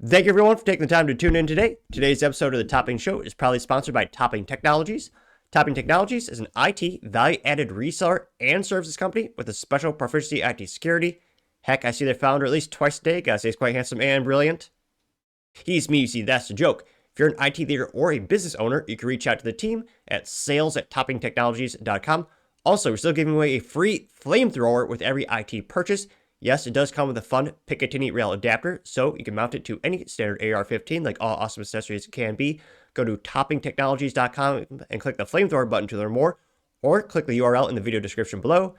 Thank you everyone for taking the time to tune in today. Today's episode of the Topping Show is proudly sponsored by Topping Technologies. Topping Technologies is an IT value-added reseller and services company with a special proficiency IT security. Heck, I see their founder at least twice a day. Gotta say he's quite handsome and brilliant. He's me, you see, that's the joke. If you're an IT leader or a business owner, you can reach out to the team at sales@toppingtechnologies.com. Also, we're still giving away a free flamethrower with every IT purchase. Yes, it does come with a fun Picatinny rail adapter, so you can mount it to any standard AR-15 like all awesome accessories can be. Go to toppingtechnologies.com and click the flamethrower button to learn more, or click the URL in the video description below.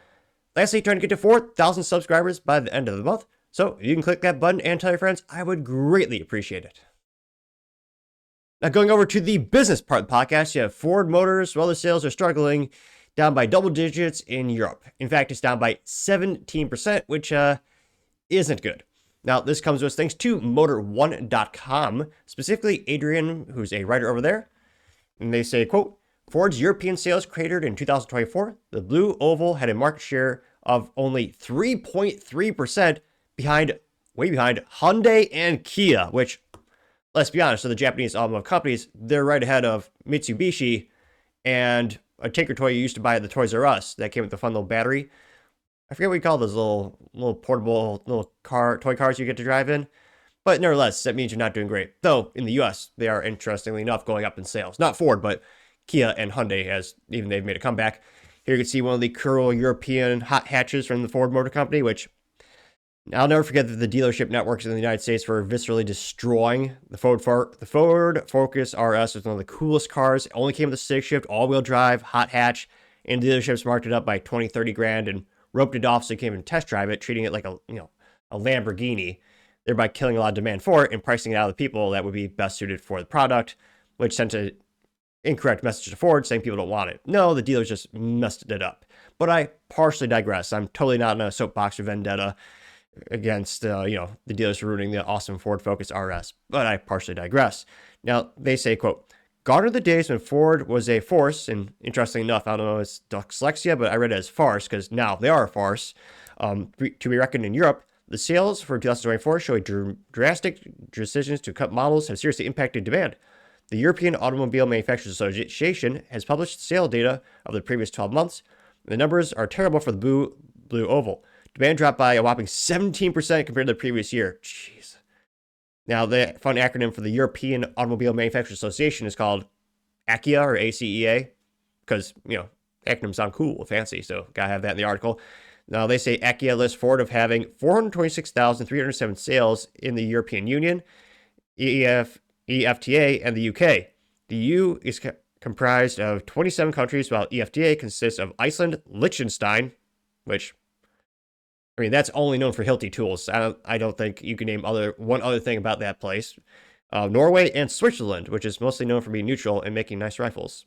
Lastly, trying to get to 4,000 subscribers by the end of the month, so if you can click that button and tell your friends, I would greatly appreciate it. Now, going over to the business part of the podcast, you have Ford Motors. Well, the sales are struggling, down by double digits in Europe. In fact, it's down by 17%, which isn't good. Now, this comes with thanks to Motor1.com, specifically Adrian, who's a writer over there. And they say, quote, Ford's European sales cratered in 2024. The Blue Oval had a market share of only 3.3% way behind Hyundai and Kia, which, let's be honest, so the Japanese automotive companies, they're right ahead of Mitsubishi and a Tinker Toy you used to buy at the Toys R Us that came with the fun little battery. I forget what you call those little portable toy cars you get to drive in. But nevertheless, that means you're not doing great. Though in the US, they are, interestingly enough, going up in sales. Not Ford, but Kia and Hyundai, as even they've made a comeback. Here you can see one of the cool European hot hatches from the Ford Motor Company, which I'll never forget that the dealership networks in the United States were viscerally destroying. The Ford Focus RS was one of the coolest cars. It only came with a stick shift, all-wheel drive, hot hatch, and dealerships marked it up by 20, 30 grand and roped it off so you can't even test drive it, treating it like a Lamborghini, thereby killing a lot of demand for it and pricing it out of the people that would be best suited for the product, which sent an incorrect message to Ford saying people don't want it. No, the dealers just messed it up. But I partially digress. I'm totally not in a soapbox or vendetta against the dealers for ruining the awesome Ford Focus RS, but I partially digress. Now, they say, quote, gone are the days when Ford was a force, and interestingly enough, I don't know if it's dyslexia, but I read it as farce, because now they are a farce, to be reckoned in Europe. The sales for 2024 show drastic decisions to cut models have seriously impacted demand. The European Automobile Manufacturers Association has published sale data of the previous 12 months. The numbers are terrible for the Blue Oval. Demand dropped by a whopping 17% compared to the previous year. Jeez. Now, the fun acronym for the European Automobile Manufacturers Association is called ACEA or ACEA, because, acronyms sound cool, fancy, so gotta have that in the article. Now, they say ACEA lists Ford of having 426,307 sales in the European Union, EFTA, and the UK. The EU is comprised of 27 countries, while EFTA consists of Iceland, Liechtenstein, which, that's only known for Hilti tools. I don't think you can name one other thing about that place. Norway and Switzerland, which is mostly known for being neutral and making nice rifles.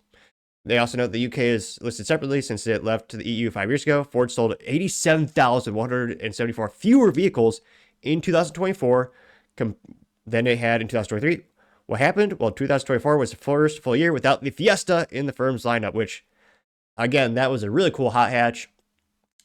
They also note the UK is listed separately since it left to the EU 5 years ago. Ford sold 87,174 fewer vehicles in 2024 than it had in 2023. What happened? Well, 2024 was the first full year without the Fiesta in the firm's lineup, which, again, that was a really cool hot hatch.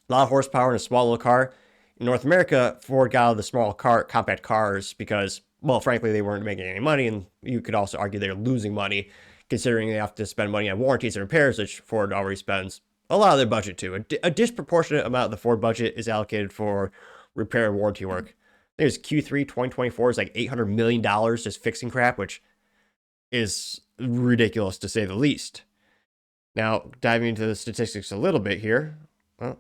A lot of horsepower in a small little car. In North America, Ford got out of the small compact cars because, well, frankly, they weren't making any money, and you could also argue they're losing money, considering they have to spend money on warranties and repairs, which Ford already spends a lot of their budget to. A disproportionate amount of the Ford budget is allocated for repair and warranty work. There's Q3 2024 is like $800 million just fixing crap, which is ridiculous to say the least. Now, diving into the statistics a little bit here. Well,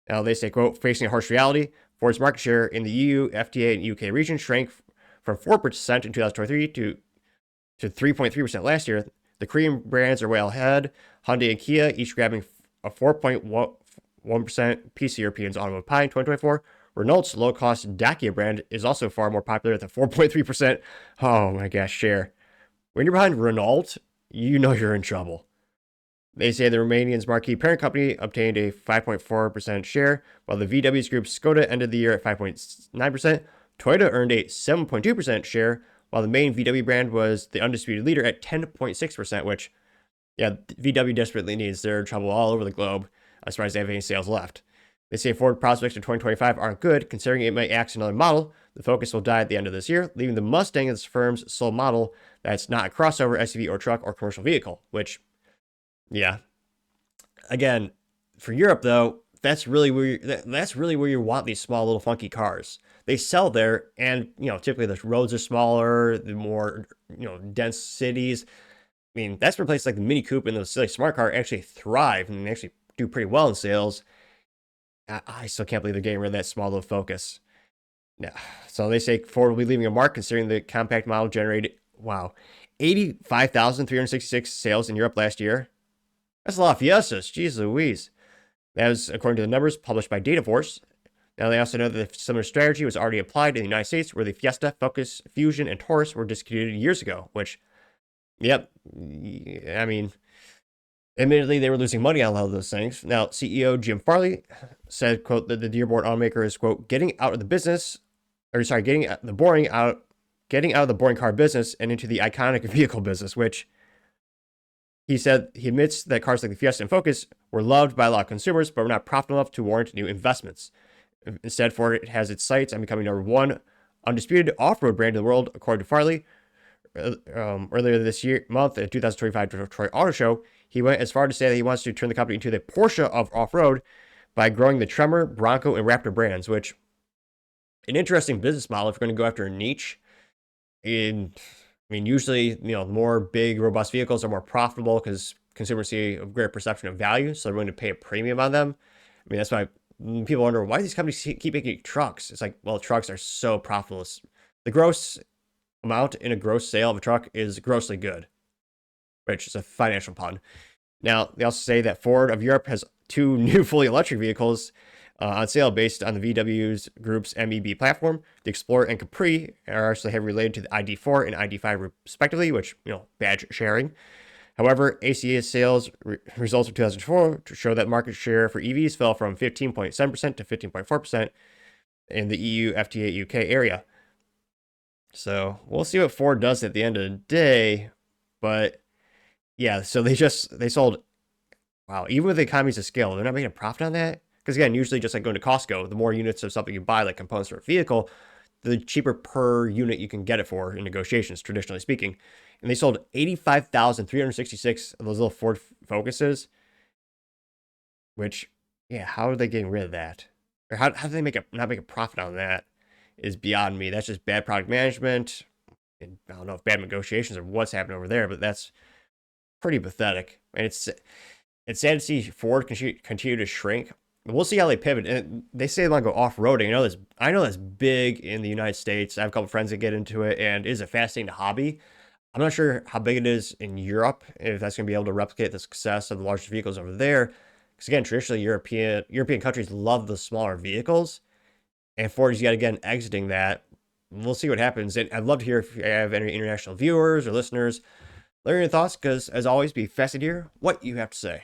now they say, quote, facing a harsh reality, Ford's market share in the EU, FTA, and UK region shrank from 4% in 2023 to 3.3% last year. The Korean brands are well ahead. Hyundai and Kia each grabbing a 4.1% piece of Europeans' automotive pie in 2024. Renault's low-cost Dacia brand is also far more popular at the 4.3%. Oh my gosh, share. When you're behind Renault, you know you're in trouble. They say the Romanian's marquee parent company obtained a 5.4% share, while the VW's group Skoda ended the year at 5.9%. Toyota earned a 7.2% share, while the main VW brand was the undisputed leader at 10.6%, which, VW desperately needs. They're in trouble all over the globe, as far as they have any sales left. They say Ford prospects in 2025 aren't good, considering it might axe another model The Focus will die at the end of this year, leaving the Mustang as the firm's sole model that's not a crossover SUV or truck or commercial vehicle, which, yeah. Again, for Europe, though, that's really where you want these small little funky cars. They sell there, and typically the roads are smaller, the more dense cities. I mean, that's where places like the Mini Coupe and the silly smart car actually thrive and actually do pretty well in sales. I still can't believe they're getting rid of that small little Focus. Yeah. So they say Ford will be leaving a mark considering the compact model generated, 85,366 sales in Europe last year. That's a lot of Fiestas. Jeez Louise. That was according to the numbers published by Dataforce. Now, they also know that a similar strategy was already applied in the United States, where the Fiesta, Focus, Fusion, and Taurus were discontinued years ago, which, yep, I mean, admittedly, they were losing money on a lot of those things. Now, CEO Jim Farley said, quote, that the Dearborn automaker is, quote, getting out of the boring car business and into the iconic vehicle business, which he said he admits that cars like the Fiesta and Focus were loved by a lot of consumers, but were not profitable enough to warrant new investments. Instead, Ford has its sights on becoming number one undisputed off-road brand in the world, according to Farley. Earlier this month at 2025 Detroit Auto Show, he went as far to say that he wants to turn the company into the Porsche of off-road by growing the Tremor, Bronco, and Raptor brands, which an interesting business model if you're going to go after a niche. Usually, more big, robust vehicles are more profitable because consumers see a greater perception of value, so they're willing to pay a premium on them. That's why people wonder why these companies keep making trucks. It's like, well, trucks are so profitable. The gross amount in a gross sale of a truck is grossly good, which is a financial pun. Now, they also say that Ford of Europe has 2 new fully electric vehicles on sale based on the VW Group's MEB platform. The Explorer and Capri are actually heavily related to the ID4 and ID5 respectively, which, badge sharing. However, ACA sales results of 2004 show that market share for EVs fell from 15.7% to 15.4% in the EU, FTA, UK area. So we'll see what Ford does at the end of the day. But yeah, so they sold, even with the economies of scale, they're not making a profit on that. Because again, usually just like going to Costco, the more units of something you buy, like components for a vehicle, the cheaper per unit you can get it for in negotiations, traditionally speaking. And they sold 85,366 of those little Ford Focuses, which, how are they getting rid of that? Or how do they not make a profit on that is beyond me. That's just bad product management. And I don't know if bad negotiations or what's happening over there, but that's pretty pathetic. And it's sad to see Ford continue to shrink. We'll see how they pivot. And they say they want to go off-roading. I know that's big in the United States. I have a couple friends that get into it, and it is a fascinating hobby. I'm not sure how big it is in Europe, if that's going to be able to replicate the success of the largest vehicles over there. Because again, traditionally, European countries love the smaller vehicles, and Ford is yet again exiting that. We'll see what happens. And I'd love to hear if you have any international viewers or listeners. Let me know your thoughts, because as always, be fascinated to hear what you have to say.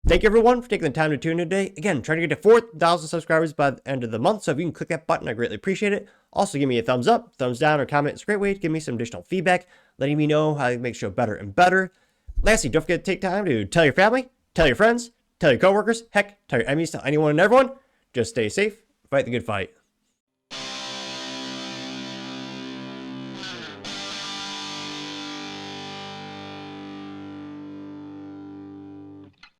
Thank you, everyone, for taking the time to tune in today. Again, trying to get to 4,000 subscribers by the end of the month, so if you can click that button, I greatly appreciate it. Also, give me a thumbs up, thumbs down, or comment. It's a great way to give me some additional feedback, letting me know how to make the show better and better. Lastly, don't forget to take time to tell your family, tell your friends, tell your coworkers, heck, tell your enemies, tell anyone and everyone. Just stay safe, fight the good fight.